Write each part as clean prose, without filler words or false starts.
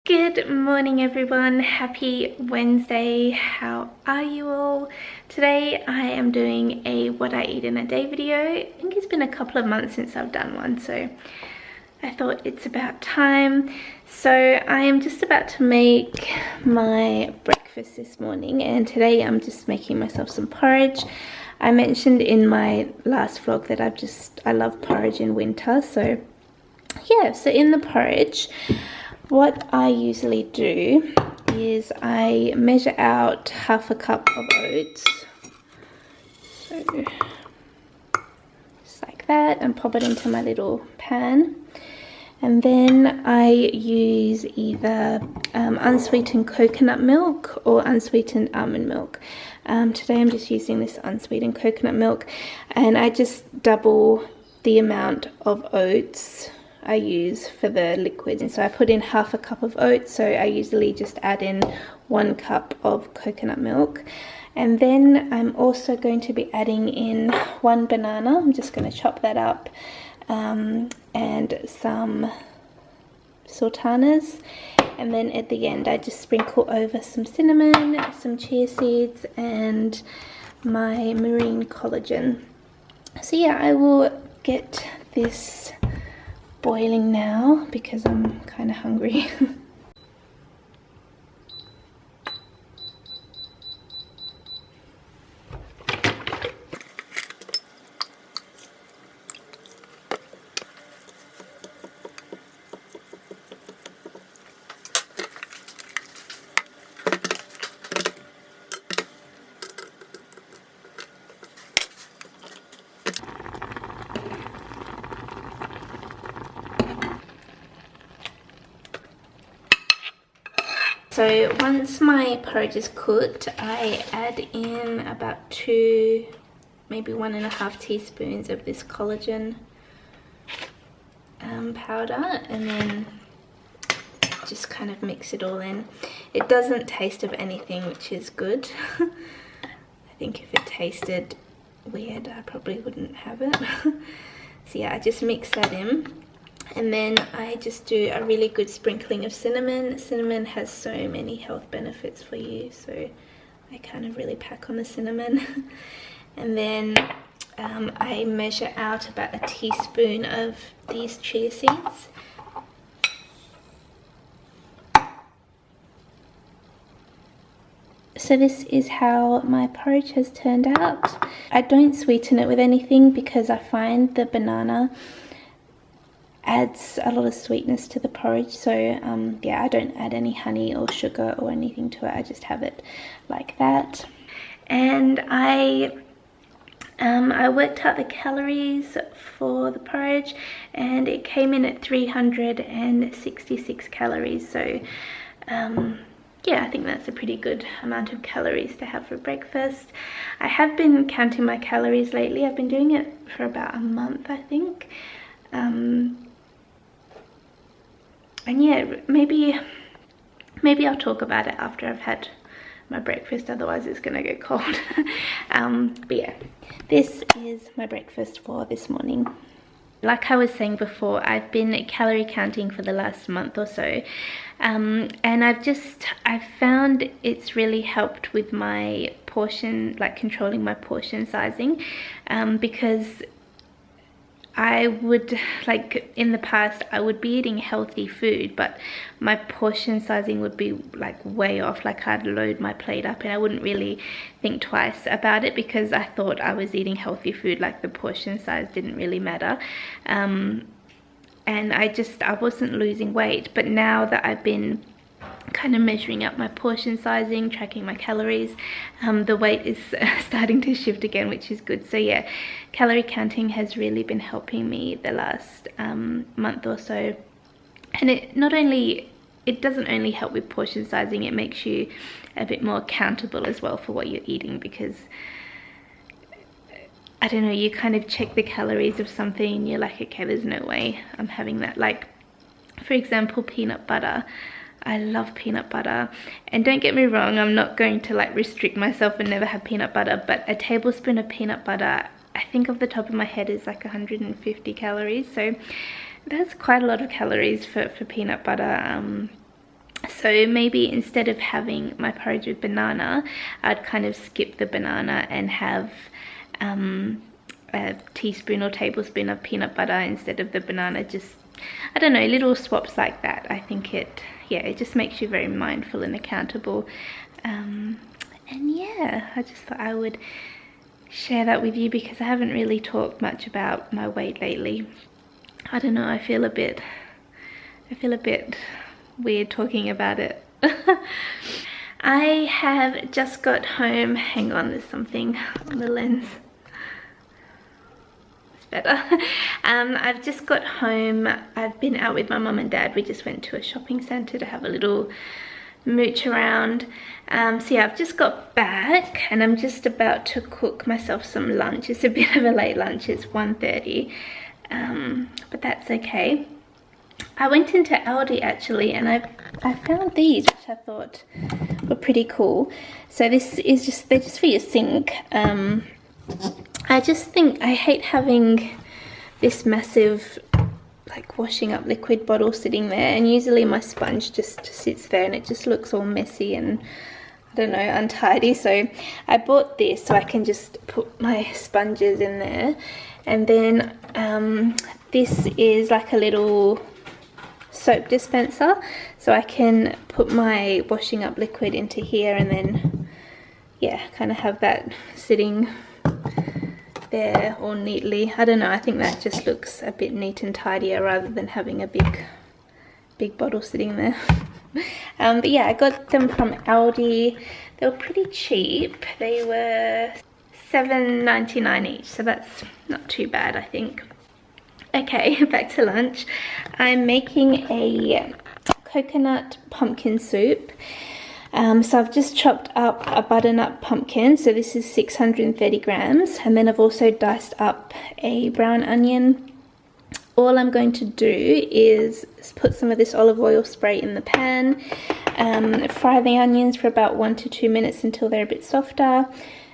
Good morning everyone, happy Wednesday. How are you all? Today I am doing a what I eat in a day video. I think it's been a couple of months since I've done one, so I thought it's about time. So I am just about to make my breakfast this morning, and today I'm just making myself some porridge. I mentioned in my last vlog that I love porridge in winter, so yeah, so in the porridge, what I usually do is I measure out half a cup of oats, so just like that, and pop it into my little pan. And then I use either unsweetened coconut milk or unsweetened almond milk. Today I'm just using this unsweetened coconut milk, and I just double the amount of oats I use for the liquid. And so I put in half a cup of oats, so I usually just add in 1 cup of coconut milk. And then I'm also going to be adding in 1 banana. I'm just going to chop that up, and some sultanas. And then at the end I just sprinkle over some cinnamon, some chia seeds, and my marine collagen. So yeah, I will get this boiling now because I'm kind of hungry. So once my porridge is cooked, I add in about 2, maybe 1.5 teaspoons of this collagen powder, and then just kind of mix it all in. It doesn't taste of anything, which is good. I think if it tasted weird, I probably wouldn't have it. So yeah, I just mix that in. And then I just do a really good sprinkling of cinnamon. Cinnamon has so many health benefits for you, so I kind of really pack on the cinnamon. And then I measure out about a teaspoon of these chia seeds. So this is how my porridge has turned out. I don't sweeten it with anything because I find the banana adds a lot of sweetness to the porridge, so yeah, I don't add any honey or sugar or anything to it. I just have it like that. And I worked out the calories for the porridge, and it came in at 366 calories, so yeah, I think that's a pretty good amount of calories to have for breakfast. I have been counting my calories lately. I've been doing it for about a month, I think. And yeah, maybe I'll talk about it after I've had my breakfast, otherwise it's gonna get cold. But yeah, this is my breakfast for this morning. Like I was saying before, I've been calorie counting for the last month or so, and I've found it's really helped with my portion, like controlling my portion sizing, because I would, like in the past, I would be eating healthy food, but my portion sizing would be like way off. Like I'd load my plate up and I wouldn't really think twice about it because I thought I was eating healthy food, like the portion size didn't really matter. And I wasn't losing weight, but now that I've been kind of measuring up my portion sizing, tracking my calories, the weight is starting to shift again, which is good. So yeah, calorie counting has really been helping me the last month or so. And it doesn't only help with portion sizing, it makes you a bit more accountable as well for what you're eating, because I don't know, you kind of check the calories of something and you're like, okay, there's no way I'm having that. Like for example, peanut butter. I love peanut butter, and don't get me wrong, I'm not going to like restrict myself and never have peanut butter, but a tablespoon of peanut butter, I think off the top of my head, is like 150 calories, so that's quite a lot of calories for peanut butter. So maybe instead of having my porridge with banana, I'd kind of skip the banana and have a teaspoon or tablespoon of peanut butter instead of the banana. Just, I don't know, little swaps like that. I think it just makes you very mindful and accountable. And yeah, I just thought I would share that with you because I haven't really talked much about my weight lately. I don't know, I feel a bit weird talking about it. I have just got home. Hang on, there's something on the lens. It's better. I've just got home. I've been out with my mum and dad. We just went to a shopping centre to have a little mooch around. So yeah, I've just got back and I'm just about to cook myself some lunch. It's a bit of a late lunch. It's 1:30, but that's okay. I went into Aldi actually and I found these, which I thought were pretty cool. So this is they're just for your sink. I just think I hate having this massive like washing up liquid bottle sitting there, and usually my sponge just sits there and it just looks all messy and I don't know, untidy. So I bought this so I can just put my sponges in there, and then this is like a little soap dispenser, so I can put my washing up liquid into here and then yeah, kind of have that sitting there all neatly. I don't know, I think that just looks a bit neat and tidier rather than having a big bottle sitting there. But yeah, I got them from Aldi. They were pretty cheap. They were $7.99 each, so that's not too bad, I think. Okay, back to lunch. I'm making a coconut pumpkin soup. So I've just chopped up a butternut pumpkin, so this is 630 grams, and then I've also diced up a brown onion. All I'm going to do is put some of this olive oil spray in the pan, fry the onions for about 1 to 2 minutes until they're a bit softer.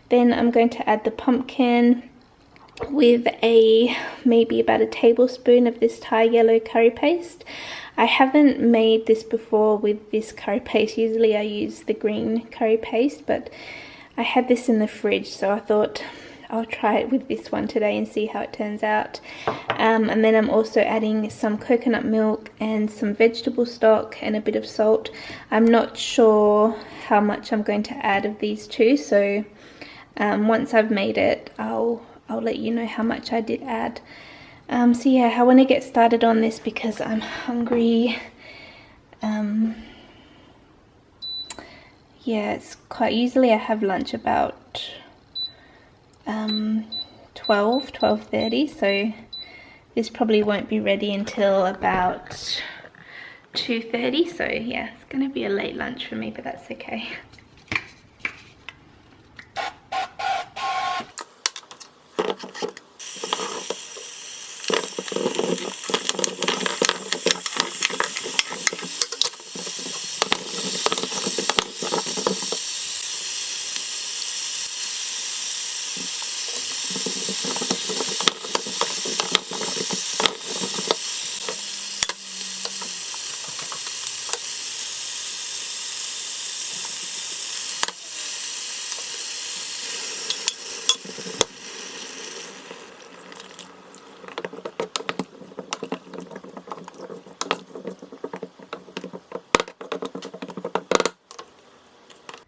Then I'm going to add the pumpkin with maybe about a tablespoon of this Thai yellow curry paste. I haven't made this before with this curry paste. Usually I use the green curry paste, but I had this in the fridge, so I thought I'll try it with this one today and see how it turns out. And then I'm also adding some coconut milk and some vegetable stock and a bit of salt. I'm not sure how much I'm going to add of these two, so once I've made it, I'll let you know how much I did add. So yeah, I want to get started on this because I'm hungry. Yeah, it's quite, usually I have lunch about 12:30, so this probably won't be ready until about 2:30, so yeah, it's gonna be a late lunch for me, but that's okay.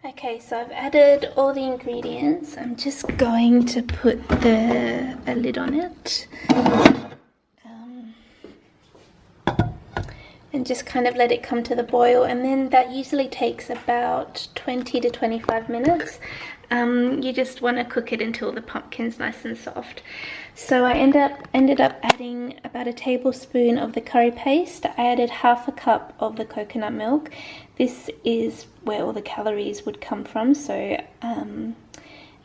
Okay, so I've added all the ingredients. I'm just going to put a lid on it and just kind of let it come to the boil, and then that usually takes about 20 to 25 minutes. You just want to cook it until the pumpkin's nice and soft. So I ended up adding about a tablespoon of the curry paste. I added half a cup of the coconut milk. This is where all the calories would come from, so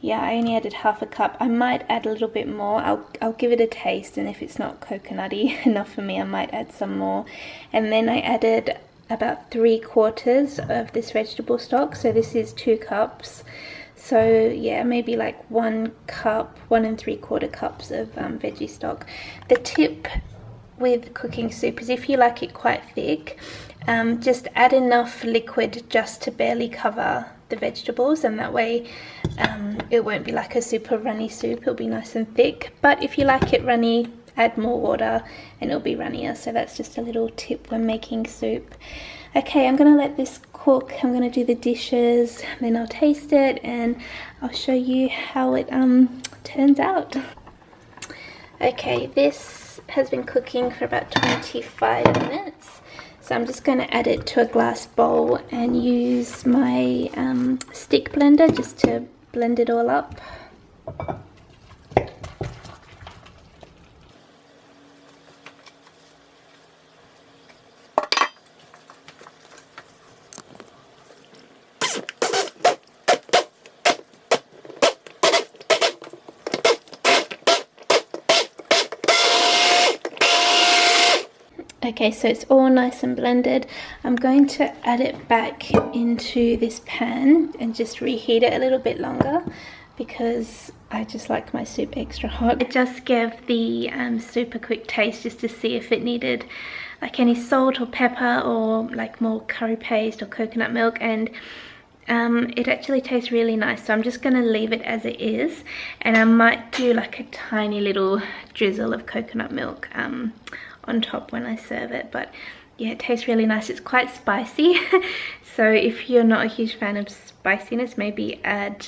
yeah, I only added half a cup. I might add a little bit more. I'll give it a taste, and if it's not coconutty enough for me, I might add some more. And then I added about 3/4 of this vegetable stock, so this is 2 cups. So yeah, maybe like 1 cup, 1 3/4 cups of veggie stock. The tip with cooking soup is if you like it quite thick, just add enough liquid just to barely cover the vegetables, and that way it won't be like a super runny soup. It'll be nice and thick, but if you like it runny, add more water and it'll be runnier. So that's just a little tip when making soup. Okay, I'm gonna let this cook. I'm gonna do the dishes, then I'll taste it and I'll show you how it turns out. Okay, this has been cooking for about 25 minutes. So I'm just going to add it to a glass bowl and use my stick blender just to blend it all up. Okay, so it's all nice and blended. I'm going to add it back into this pan and just reheat it a little bit longer because I just like my soup extra hot. I just gave the soup a quick taste just to see if it needed like any salt or pepper or like more curry paste or coconut milk, and it actually tastes really nice. So I'm just going to leave it as it is, and I might do like a tiny little drizzle of coconut milk on top when I serve it. But yeah, it tastes really nice. It's quite spicy so if you're not a huge fan of spiciness, maybe add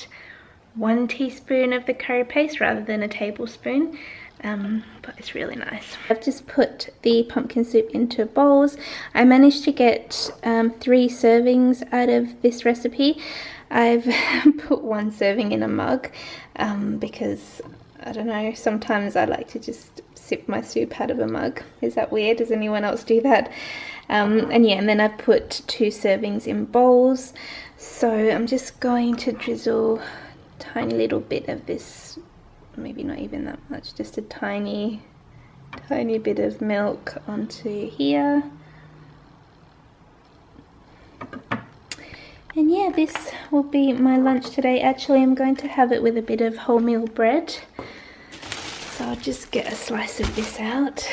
1 teaspoon of the curry paste rather than a tablespoon, but it's really nice. I've just put the pumpkin soup into bowls. I managed to get 3 servings out of this recipe. I've put 1 serving in a mug because I don't know, sometimes I like to just sip my soup out of a mug. Is that weird? Does anyone else do that? And yeah, and then I've put 2 servings in bowls. So I'm just going to drizzle a tiny little bit of this, maybe not even that much, just a tiny bit of milk onto here. And yeah, this will be my lunch today. Actually, I'm going to have it with a bit of wholemeal bread. So I'll just get a slice of this out.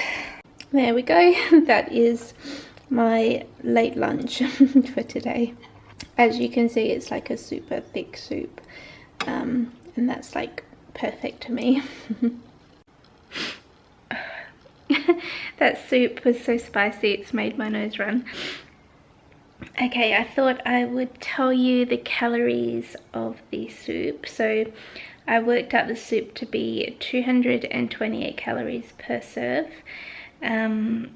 There we go. That is my late lunch for today. As you can see, it's like a super thick soup. And that's like perfect to me. That soup was so spicy, it's made my nose run. Okay, I thought I would tell you the calories of the soup. So I worked out the soup to be 228 calories per serve. And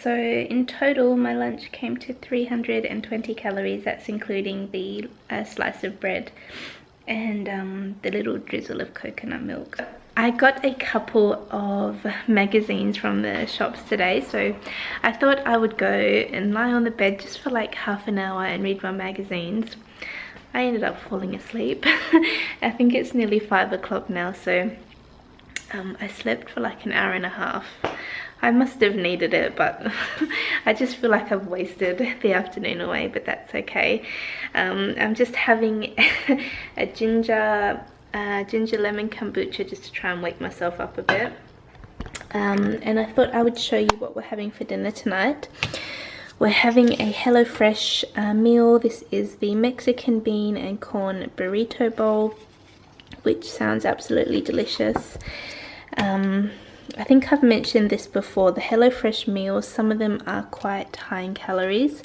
so in total my lunch came to 320 calories. That's including the slice of bread and the little drizzle of coconut milk. I got a couple of magazines from the shops today, so I thought I would go and lie on the bed just for like half an hour and read my magazines. I ended up falling asleep. I think it's nearly 5 o'clock now, so I slept for like an hour and a half. I must have needed it, but I just feel like I've wasted the afternoon away, but that's okay. I'm just having a ginger lemon kombucha just to try and wake myself up a bit. And I thought I would show you what we're having for dinner tonight. We're having a HelloFresh meal. This is the Mexican bean and corn burrito bowl, which sounds absolutely delicious. I think I've mentioned this before, the HelloFresh meals, some of them are quite high in calories.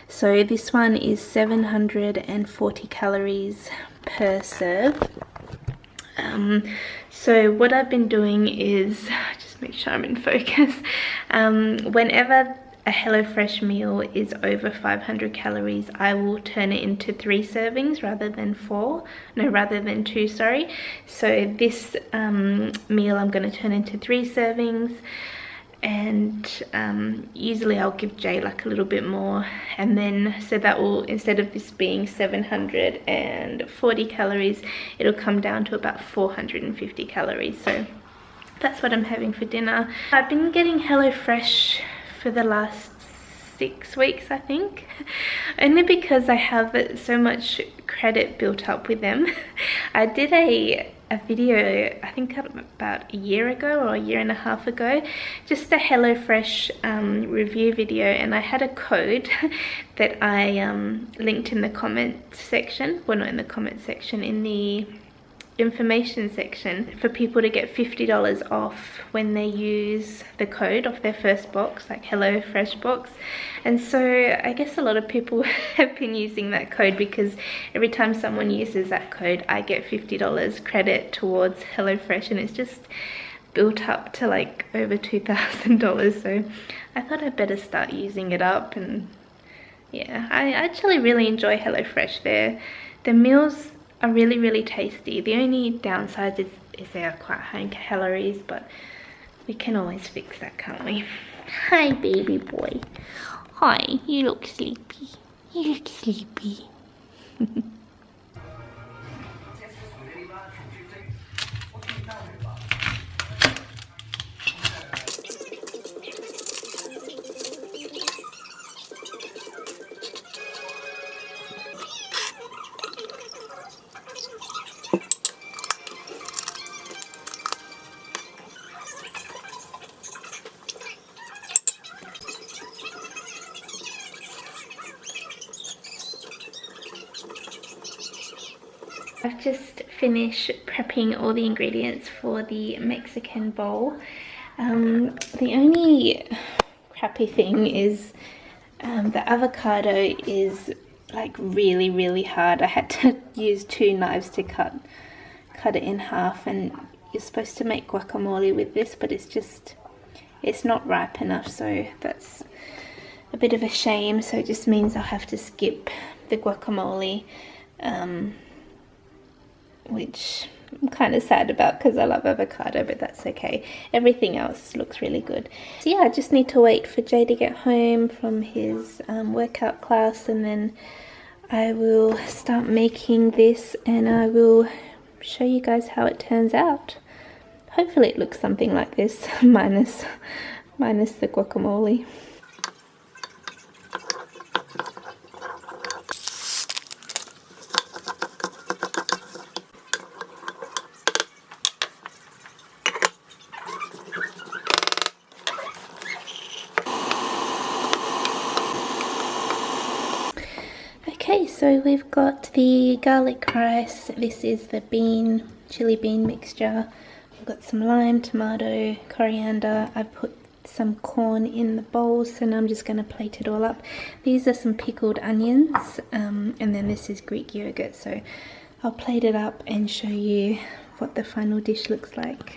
So this one is 740 calories per serve. So what I've been doing is, just make sure I'm in focus, whenever a HelloFresh meal is over 500 calories, I will turn it into 3 servings rather than 2, sorry. So this meal I'm going to turn into 3 servings, and usually I'll give Jay like a little bit more, and then so that will, instead of this being 740 calories, it'll come down to about 450 calories. So that's what I'm having for dinner. I've been getting HelloFresh for the last 6 weeks, I think, only because I have so much credit built up with them. I did a a video, I think about a year ago or a year and a half ago, just a HelloFresh review video, and I had a code that I linked in the comment section, well not in the comment section, in the information section, for people to get $50 off when they use the code off their first box, like HelloFresh box. And so I guess a lot of people have been using that code, because every time someone uses that code I get $50 credit towards HelloFresh, and it's just built up to like over $2,000. So I thought I'd better start using it up. And yeah, I actually really enjoy HelloFresh. Their meals are really tasty. The only downside is they are quite high in calories, but we can always fix that, can't we? Hi, baby boy. Hi, you look sleepy. You look sleepy. I've just finished prepping all the ingredients for the Mexican bowl. The only crappy thing is the avocado is like really hard. I had to use 2 knives to cut it in half, and you're supposed to make guacamole with this, but it's not ripe enough, so that's a bit of a shame. So it just means I'll have to skip the guacamole, which I'm kind of sad about because I love avocado, but that's okay. Everything else looks really good. So yeah, I just need to wait for Jay to get home from his workout class, and then I will start making this, and I will show you guys how it turns out. Hopefully it looks something like this, minus the guacamole. Okay, so we've got the garlic rice. This is the chili bean mixture. I've got some lime, tomato, coriander. I've put some corn in the bowl, so now I'm just going to plate it all up. These are some pickled onions, and then this is Greek yogurt. So I'll plate it up and show you what the final dish looks like.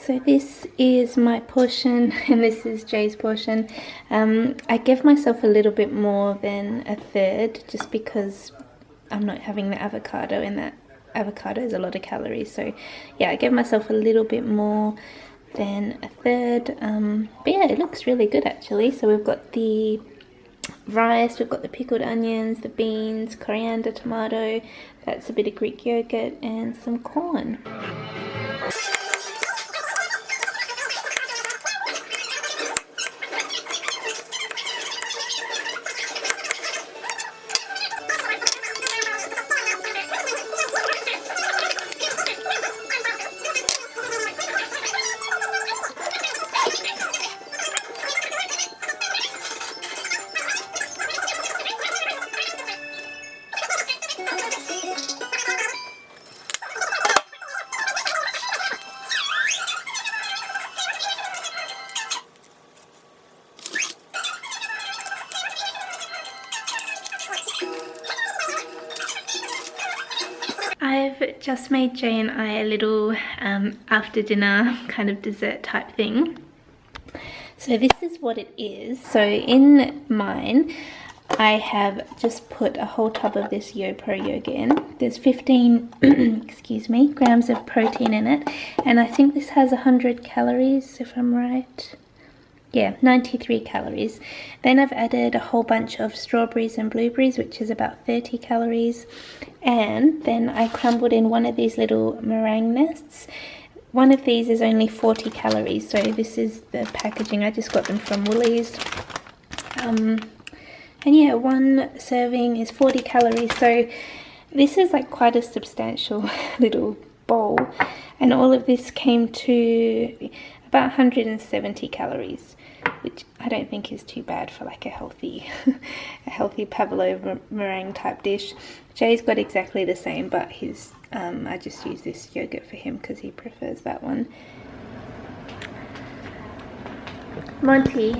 So this is my portion, and this is Jay's portion. I gave myself a little bit more than a third, just because I'm not having the avocado, and that avocado is a lot of calories. So yeah, I gave myself a little bit more than a third. But yeah, it looks really good actually. So we've got the rice, we've got the pickled onions, the beans, coriander, tomato, that's a bit of Greek yogurt, and some corn. I've just made Jay and I a little after dinner kind of dessert type thing. So this is what it is. So in mine, I have just put a whole tub of this YoPro yogurt in. There's 15 excuse me, grams of protein in it, and I think this has 100 calories if I'm right. Yeah, 93 calories. Then I've added a whole bunch of strawberries and blueberries, which is about 30 calories. And then I crumbled in one of these little meringue nests. One of these is only 40 calories, so this is the packaging. I just got them from Woolies. And yeah, one serving is 40 calories, so this is like quite a substantial little bowl. And all of this came to about 170 calories, which I don't think is too bad for like a healthy pavlova meringue type dish. Jay's got exactly the same, but his I just use this yogurt for him because he prefers that one. Monty,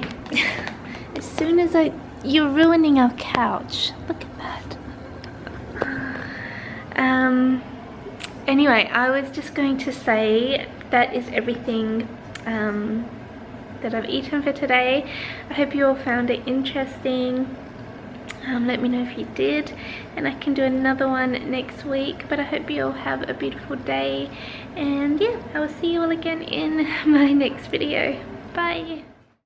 as soon as you're ruining our couch. Look at that. Anyway, I was just going to say that is everything that I've eaten for today. I hope you all found it interesting. Let me know if you did, and I can do another one next week. But I hope you all have a beautiful day, and yeah, I will see you all again in my next video. Bye.